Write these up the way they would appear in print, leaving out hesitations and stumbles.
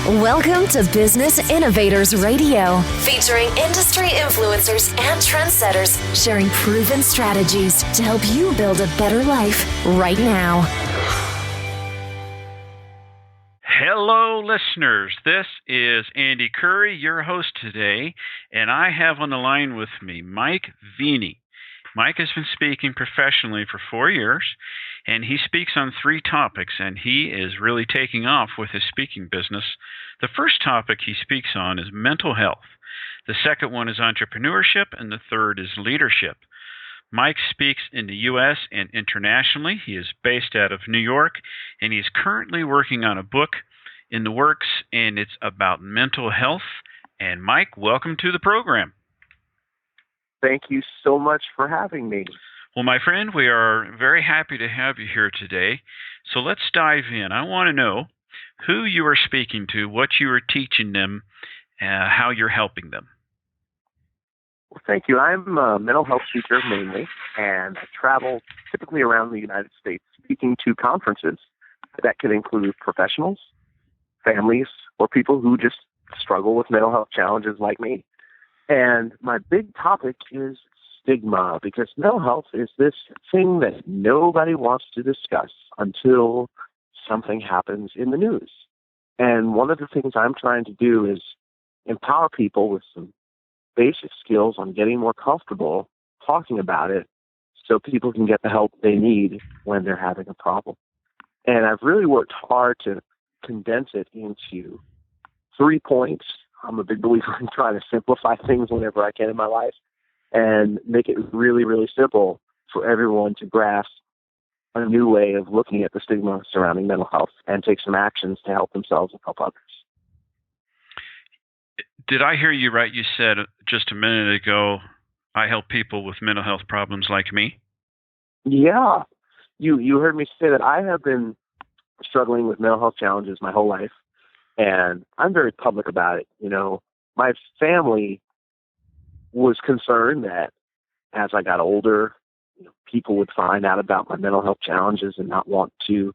Welcome to Business Innovators Radio, featuring industry influencers and trendsetters sharing proven strategies to help you build a better life right now. Hello, listeners. This is Andy Curry, your host today, and I have on the line with me Mike Veny. Mike has been speaking professionally for 4 years, and he speaks on 3 topics, and he is really taking off with his speaking business. The first topic he speaks on is mental health. The second one is entrepreneurship, and the third is leadership. Mike speaks in the U.S. and internationally. He is based out of New York, and he's currently working on a book in the works, and it's about mental health. And Mike, welcome to the program. Thank you so much for having me. Well, my friend, we are very happy to have you here today. So let's dive in. I want to know who you are speaking to, what you are teaching them, how you're helping them. Well, thank you. I'm a mental health speaker mainly, and I travel typically around the United States speaking to conferences that could include professionals, families, or people who just struggle with mental health challenges like me. And my big topic is stigma, because mental health is this thing that nobody wants to discuss until something happens in the news. And one of the things I'm trying to do is empower people with some basic skills on getting more comfortable talking about it so people can get the help they need when they're having a problem. And I've really worked hard to condense it into 3 points. I'm a big believer in trying to simplify things whenever I can in my life and make it really, really simple for everyone to grasp a new way of looking at the stigma surrounding mental health and take some actions to help themselves and help others. Did I hear you right? You said just a minute ago, I help people with mental health problems like me? Yeah. You heard me say that I have been struggling with mental health challenges my whole life. And I'm very public about it. You know, my family was concerned that as I got older, people would find out about my mental health challenges and not want to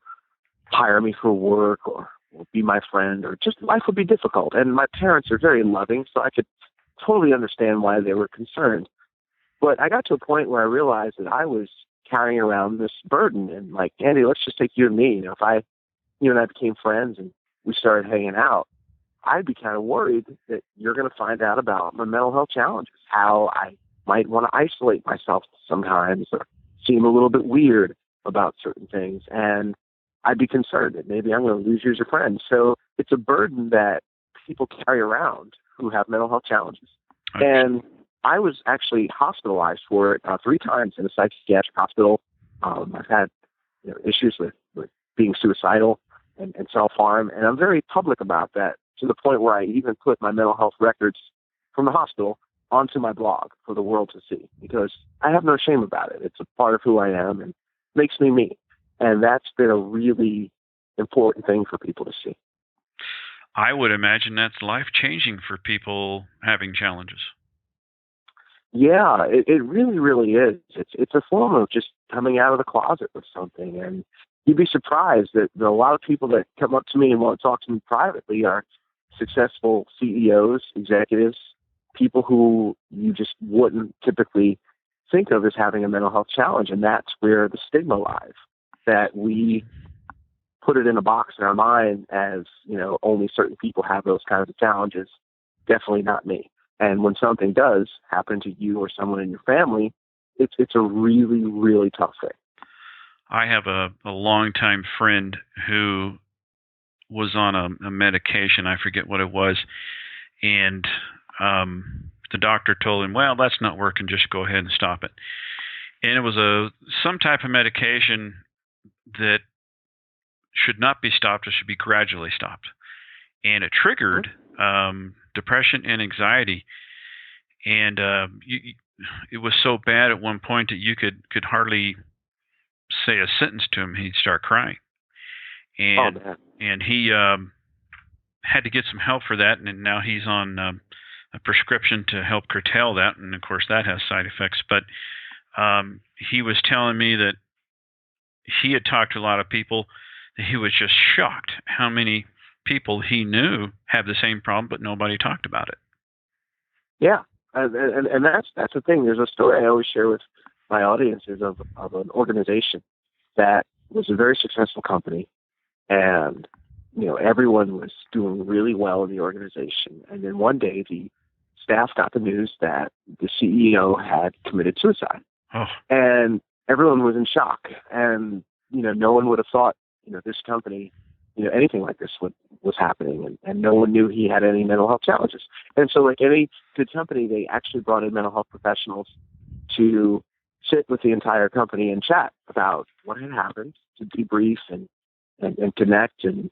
hire me for work or be my friend, or just life would be difficult. And my parents are very loving, so I could totally understand why they were concerned. But I got to a point where I realized that I was carrying around this burden. And like, Andy, let's just take you and me. If you and I became friends and we started hanging out, I'd be kind of worried that you're going to find out about my mental health challenges, how I might want to isolate myself sometimes or seem a little bit weird about certain things. And I'd be concerned that maybe I'm going to lose you as a friend. So it's a burden that people carry around who have mental health challenges. Okay. And I was actually hospitalized for it 3 times in a psychiatric hospital. I've had issues with being suicidal and self-harm, and I'm very public about that, to the point where I even put my mental health records from the hospital onto my blog for the world to see, because I have no shame about it. It's a part of who I am and makes me me. And that's been a really important thing for people to see. I would imagine that's life-changing for people having challenges. Yeah, it really, really is. It's a form of just coming out of the closet with something. And you'd be surprised that a lot of people that come up to me and want to talk to me privately are successful CEOs, executives, people who you just wouldn't typically think of as having a mental health challenge. And that's where the stigma lies, that we put it in a box in our mind as, only certain people have those kinds of challenges. Definitely not me. And when something does happen to you or someone in your family, it's a really, really tough thing. I have a longtime friend who was on a medication, I forget what it was, and the doctor told him, well, that's not working, just go ahead and stop it. And it was some type of medication that should not be stopped, it should be gradually stopped. And it triggered depression and anxiety. And it was so bad at one point that you could hardly say a sentence to him, he'd start crying. And he had to get some help for that, and now he's on a prescription to help curtail that, and of course that has side effects. But he was telling me that he had talked to a lot of people, that he was just shocked how many people he knew have the same problem, but nobody talked about it. Yeah, and that's the thing. There's a story I always share with my audiences of an organization that was a very successful company, and everyone was doing really well in the organization. And then one day, the staff got the news that the CEO had committed suicide, and everyone was in shock. And no one would have thought this company, anything like this was happening, and no one knew he had any mental health challenges. And so, like any good company, they actually brought in mental health professionals to sit with the entire company and chat about what had happened, to debrief and connect and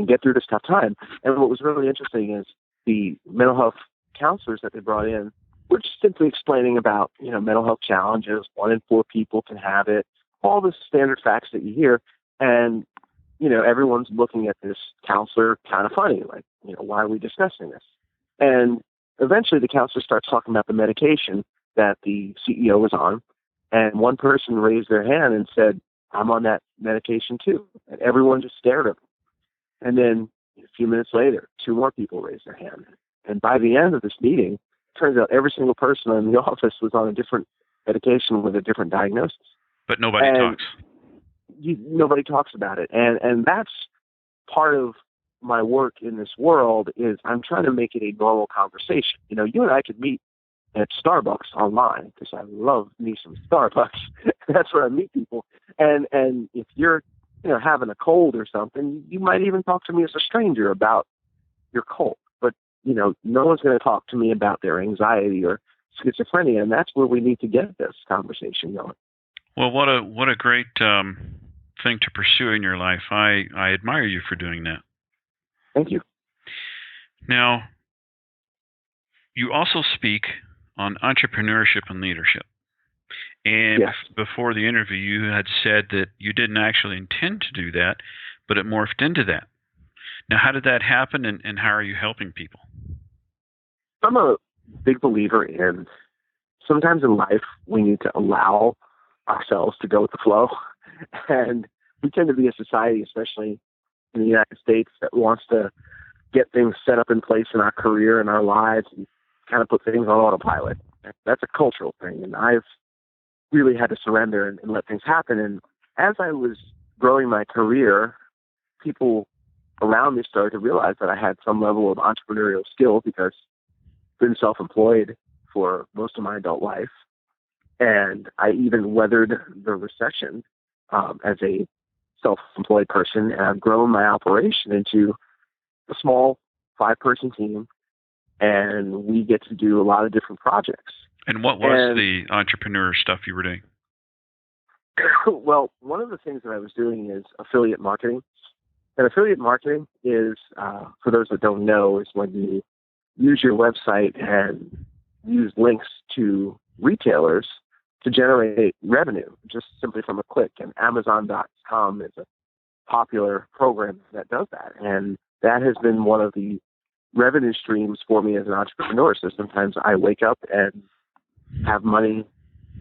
get through this tough time. And what was really interesting is the mental health counselors that they brought in were just simply explaining about mental health challenges. 1 in 4 people can have it. All the standard facts that you hear, and everyone's looking at this counselor kind of funny, like, why are we discussing this? And eventually the counselor starts talking about the medication that the CEO was on, and one person raised their hand and said, I'm on that medication too. And everyone just stared at them. And then a few minutes later, 2 more people raised their hand. And by the end of this meeting, it turns out every single person in the office was on a different medication with a different diagnosis. But nobody talks. Nobody talks about it. And that's part of my work in this world is I'm trying to make it a normal conversation. You and I could meet at Starbucks online, because I love me some Starbucks. That's where I meet people. And if you're having a cold or something, you might even talk to me as a stranger about your cold. But no one's going to talk to me about their anxiety or schizophrenia, and that's where we need to get this conversation going. Well, what a great thing to pursue in your life. I admire you for doing that. Thank you. Now, you also speak on entrepreneurship and leadership. And yes. Before the interview, you had said that you didn't actually intend to do that, but it morphed into that. Now, how did that happen, and how are you helping people? I'm a big believer in sometimes in life we need to allow ourselves to go with the flow. And we tend to be a society, especially in the United States, that wants to get things set up in place in our career and our lives and kind of put things on autopilot. That's a cultural thing. And I've really had to surrender and let things happen. And as I was growing my career, people around me started to realize that I had some level of entrepreneurial skill, because I've been self-employed for most of my adult life. And I even weathered the recession as a self-employed person, and I've grown my operation into a small 5-person team, and we get to do a lot of different projects. And what was the entrepreneur stuff you were doing? Well, one of the things that I was doing is affiliate marketing. And affiliate marketing is, for those that don't know, is when you use your website and use links to retailers to generate revenue just simply from a click. And Amazon.com is a popular program that does that. And that has been one of the revenue streams for me as an entrepreneur. So sometimes I wake up and have money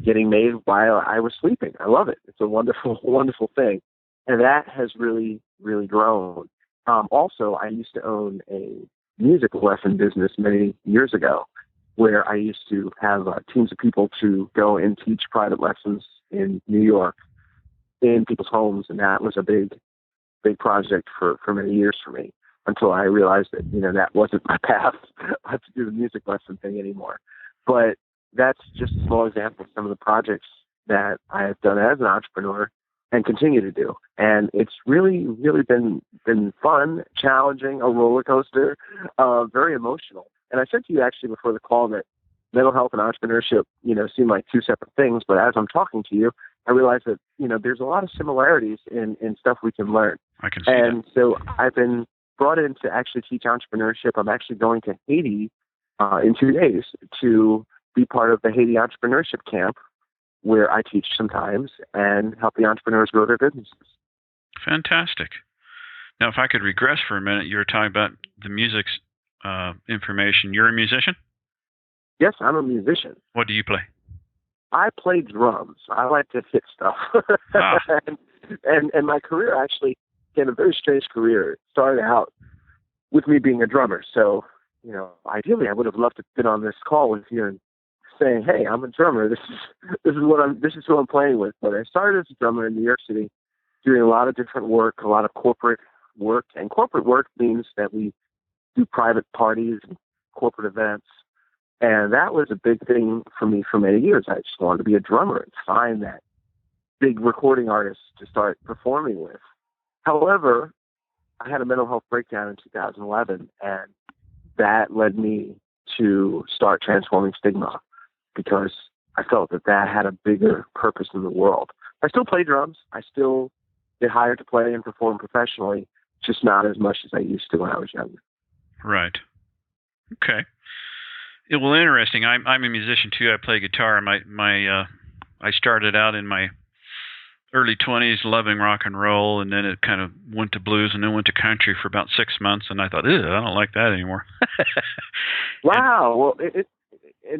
getting made while I was sleeping. I love it. It's a wonderful, wonderful thing. And that has really, really grown. Also, I used to own a music lesson business many years ago, where I used to have teams of people to go and teach private lessons in New York in people's homes. And that was a big, big project for many years for me, until I realized that, that wasn't my path to do the music lesson thing anymore. But that's just a small example of some of the projects that I have done as an entrepreneur and continue to do. And it's really, really been fun, challenging, a roller coaster, very emotional. And I said to you actually before the call that mental health and entrepreneurship, seem like 2 separate things. But as I'm talking to you, I realize that, there's a lot of similarities in stuff we can learn. I can see and that. So I've been brought in to actually teach entrepreneurship. I'm actually going to Haiti in 2 days to be part of the Haiti entrepreneurship camp, where I teach sometimes and help the entrepreneurs grow their businesses. Fantastic. Now, if I could regress for a minute, you were talking about the music's information. You're a musician? Yes, I'm a musician. What do you play? I play drums. I like to hit stuff. Ah. and my career actually again, a very strange career. It started out with me being a drummer. So, ideally I would have loved to have been on this call with you and saying, hey, I'm a drummer. This is who I'm playing with. But I started as a drummer in New York City, doing a lot of different work, a lot of corporate work. And corporate work means that we do private parties and corporate events. And that was a big thing for me for many years. I just wanted to be a drummer and find that big recording artist to start performing with. However, I had a mental health breakdown in 2011, and that led me to start transforming Stigma, because I felt that had a bigger purpose in the world. I still play drums. I still get hired to play and perform professionally, just not as much as I used to when I was younger. Right. Okay. Yeah, well, interesting. I'm a musician too. I play guitar. I started out in my early 20s loving rock and roll, and then it kind of went to blues and then went to country for about 6 months, and I thought, I don't like that anymore. Wow.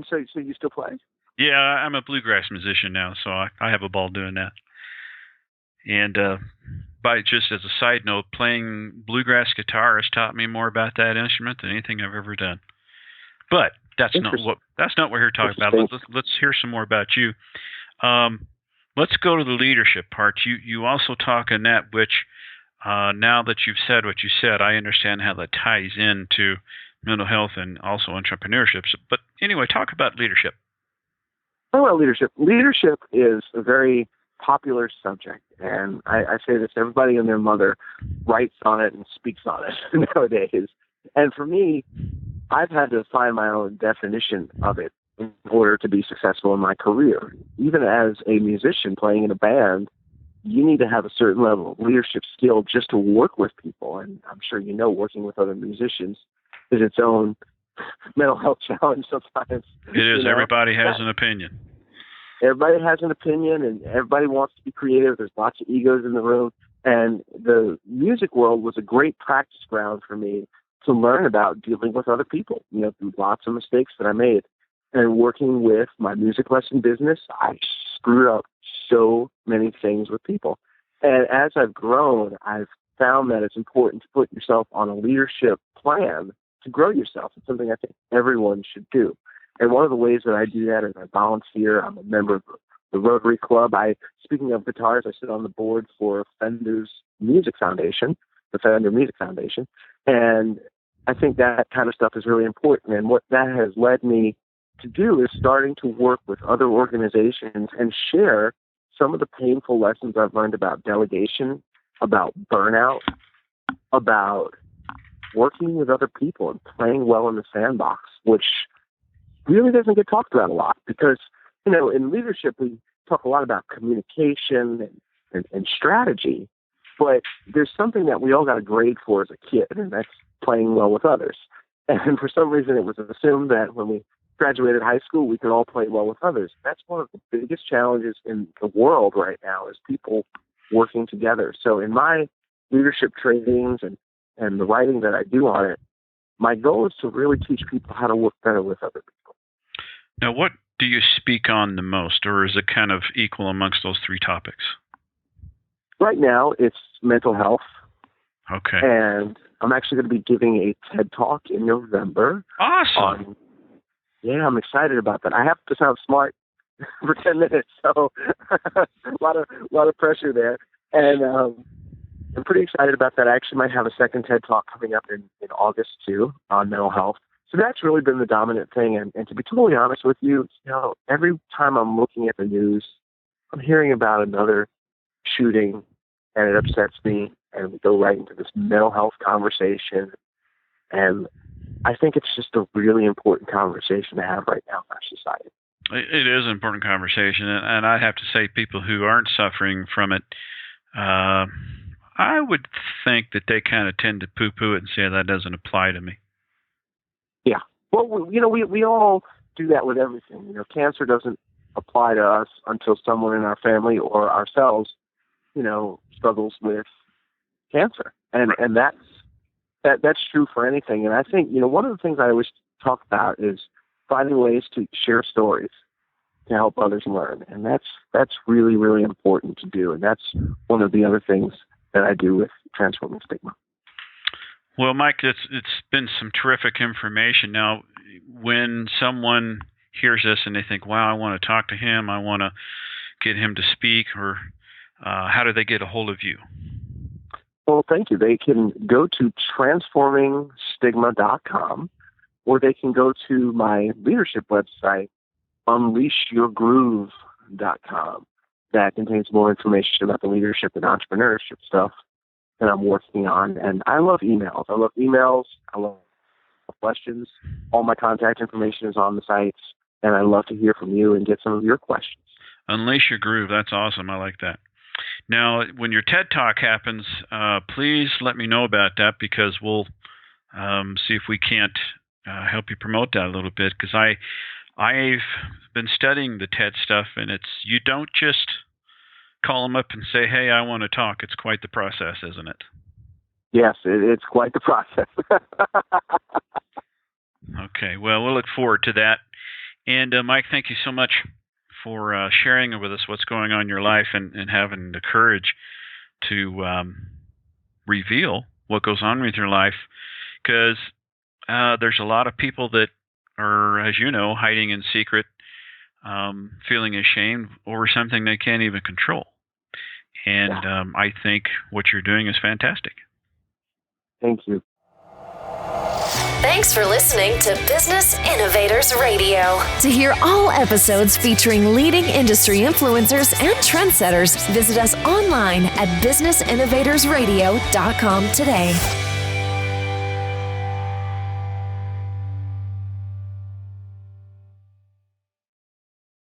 So you still play? Yeah, I'm a bluegrass musician now, so I have a ball doing that. And just as a side note, playing bluegrass guitar has taught me more about that instrument than anything I've ever done. But that's not what we're here talking about. Let's hear some more about you. Let's go to the leadership part. You also talk in that, which now that you've said what you said, I understand how that ties into mental health and also entrepreneurship. But anyway, talk about leadership. Oh, well, leadership. Leadership is a very popular subject, and I say this, everybody and their mother writes on it and speaks on it nowadays. And for me, I've had to find my own definition of it in order to be successful in my career. Even as a musician playing in a band, you need to have a certain level of leadership skill just to work with people. And I'm sure working with other musicians is its own mental health challenge sometimes. It is. Everybody has an opinion. Everybody has an opinion, and everybody wants to be creative. There's lots of egos in the room. And the music world was a great practice ground for me to learn about dealing with other people, through lots of mistakes that I made. And working with my music lesson business, I screwed up so many things with people. And as I've grown, I've found that it's important to put yourself on a leadership plan to grow yourself. It's something I think everyone should do. And one of the ways that I do that is I volunteer. I'm a member of the Rotary Club. Speaking of guitars, I sit on the board for Fender's Music Foundation, the Fender Music Foundation. And I think that kind of stuff is really important. And what that has led me to do is starting to work with other organizations and share some of the painful lessons I've learned about delegation, about burnout, about working with other people and playing well in the sandbox, which really doesn't get talked about a lot because, in leadership, we talk a lot about communication and strategy, but there's something that we all got a grade for as a kid, and that's playing well with others. And for some reason, it was assumed that when we graduated high school, we could all play well with others. That's one of the biggest challenges in the world right now is people working together. So in my leadership trainings and the writing that I do on it, my goal is to really teach people how to work better with other people. Now, what do you speak on the most, or is it kind of equal amongst those three topics? Right now, it's mental health. Okay. And I'm actually going to be giving a TED Talk in November. Awesome. I'm excited about that. I have to sound smart for 10 minutes, so a lot of pressure there. And I'm pretty excited about that. I actually might have a second TED Talk coming up in August, too, on mental health. So that's really been the dominant thing. And to be totally honest with you, every time I'm looking at the news, I'm hearing about another shooting, and it upsets me. And we go right into this mental health conversation. And I think it's just a really important conversation to have right now in our society. It is an important conversation. And I have to say, people who aren't suffering from it, I would think that they kind of tend to poo-poo it and say that doesn't apply to me. Yeah. Well, we all do that with everything. Cancer doesn't apply to us until someone in our family or ourselves, struggles with cancer. And right. And that's true for anything. And I think, one of the things I always talk about is finding ways to share stories to help others learn. And that's really, really important to do. And that's one of the other things that I do with transforming stigma. Well, Mike, it's been some terrific information. Now, when someone hears this and they think, wow, I want to talk to him, I want to get him to speak, or how do they get a hold of you? Well, thank you. They can go to transformingstigma.com, or they can go to my leadership website, unleashyourgroove.com. That contains more information about the leadership and entrepreneurship stuff that I'm working on. And I love emails. I love questions. All my contact information is on the sites, and I love to hear from you and get some of your questions. Unleash your groove. That's awesome. I like that. Now, when your TED Talk happens, please let me know about that, because we'll see if we can't help you promote that a little bit, because I've been studying the TED stuff, and you don't just call them up and say, hey, I want to talk. It's quite the process, isn't it? Yes, it's quite the process. Okay, well, we'll look forward to that. And Mike, thank you so much for sharing with us what's going on in your life, and having the courage to reveal what goes on with your life, because there's a lot of people that are, as you know, hiding in secret, feeling ashamed over something they can't even control. And I think what you're doing is fantastic. Thank you. Thanks for listening to Business Innovators Radio. To hear all episodes featuring leading industry influencers and trendsetters, visit us online at businessinnovatorsradio.com today.